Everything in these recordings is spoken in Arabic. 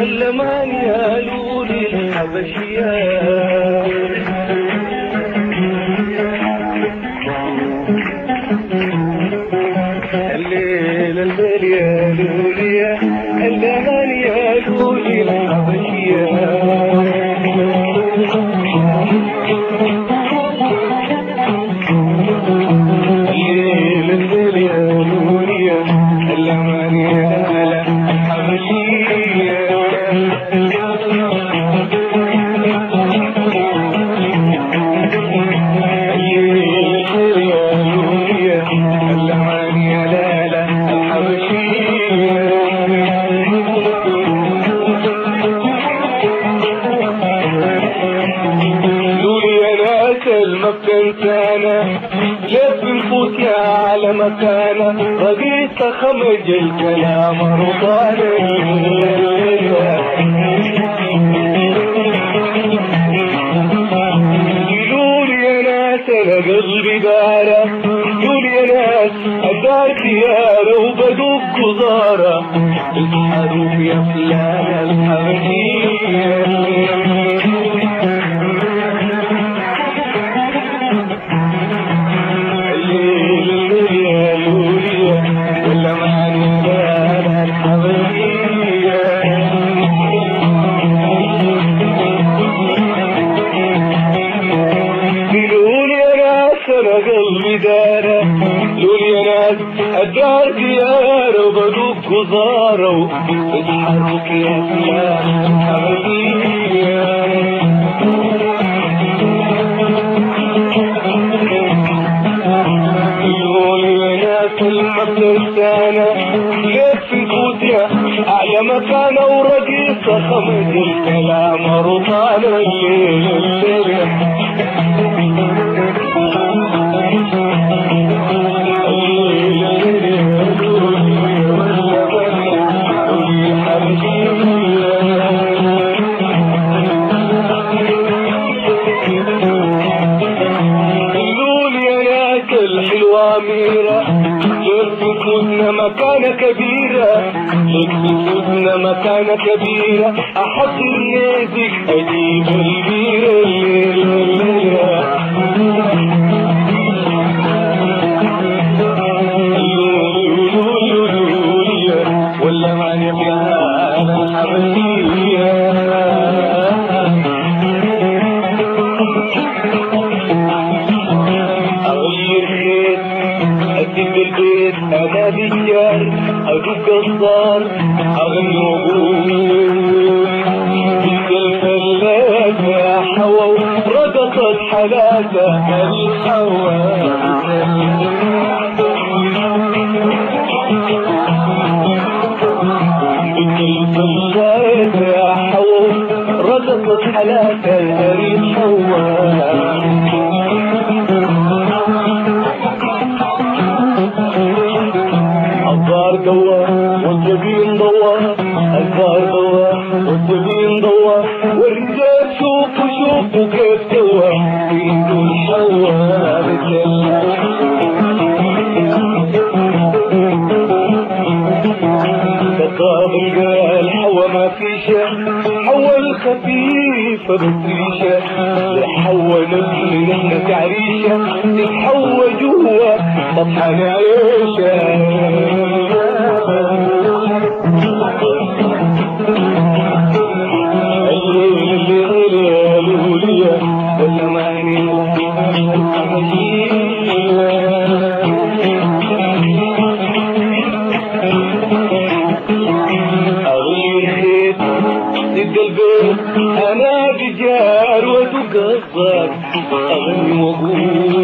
اللمان يا لولي الحبشية الليل الليل يا لولي اللمان يا لولي الحبشية الليل الليل يا لولي اللمان يا الحبشية مكانتانا لف نفوت يا على مكانا رقيت خمج الكلام رضانا قولوا يا ناس انا قلبي دارة قولوا يا ناس ادار ديارة وبدوب قزارة الحروب يا فلان الحبشية قلبي دارة لولي يا ناس الدار ديارة وبدوب قزارة وتتحرك يا فلان حبيبية لولي يا ناس المكترسانة كيف نفوت يا أعلى مكانة ورقيصة خمد الكلام رطانة الليل الليل لفوتنا مكانة كبيرة لفوتنا مكانة كبيرة أحط النازك أجيب البيرة ولا ما نبيها أنا الحبشية أغير خير أجيب البيت أنا بالجار أجيب قصار أغني وأقول بيت الفلاة يا حوا رقصت حلاته الحوا بيت الفلاة يا حوا رقصت حلاته الحوا الظهر دوار والجبين دوار الظهر دوار والجبين دوار والرجال شوفوا كيف دوار بيدوا الحوار تطاب القال حوا ما في شيء حوا الخفيفة بفريشة حوا نبني نحن تعريشة تتحوى جوا طبحان عيشة أنا بجار وتقصر أغني وأقول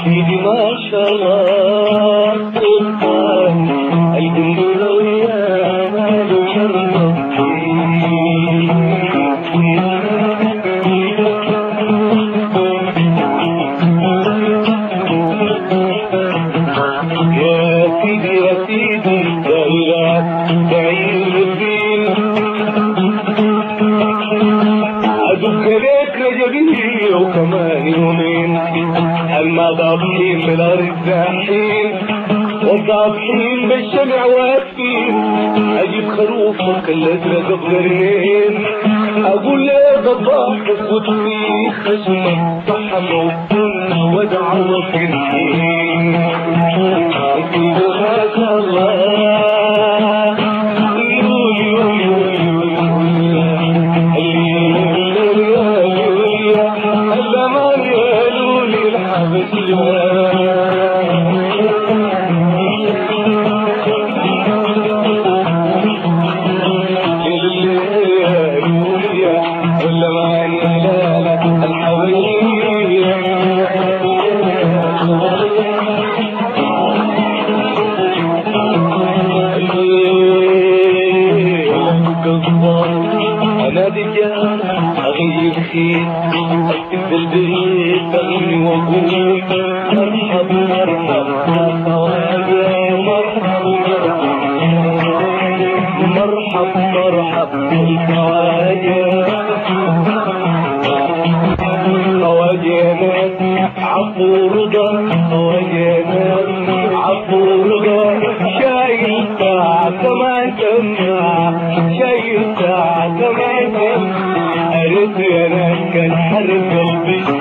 سيدي ما شاء الله سلطان الجندوية ماله يا سيدي يا سيدي دائرات تعيش الدين أدق لك رجبي وكمان يومين أما ضابطين بالأرض داحين وضع صابحين بالشمع واقفين اجيب خروفك الازرق بقرنين اقول له ضباحك وتفي خشمك طحن وكن ودعوك الدين ما شاء الله أنا دجال أغير خير أكتب البيت أغني وأقول مرحب مرحب خواجة مرحب مرحب مرحب خواجة خواجة ناس عفو رضا خواجة ناس عفو رضا شايل ساعة كمان تمنع شايل ساعة كمان تمنع أرد يا ناس كان حرب قلبي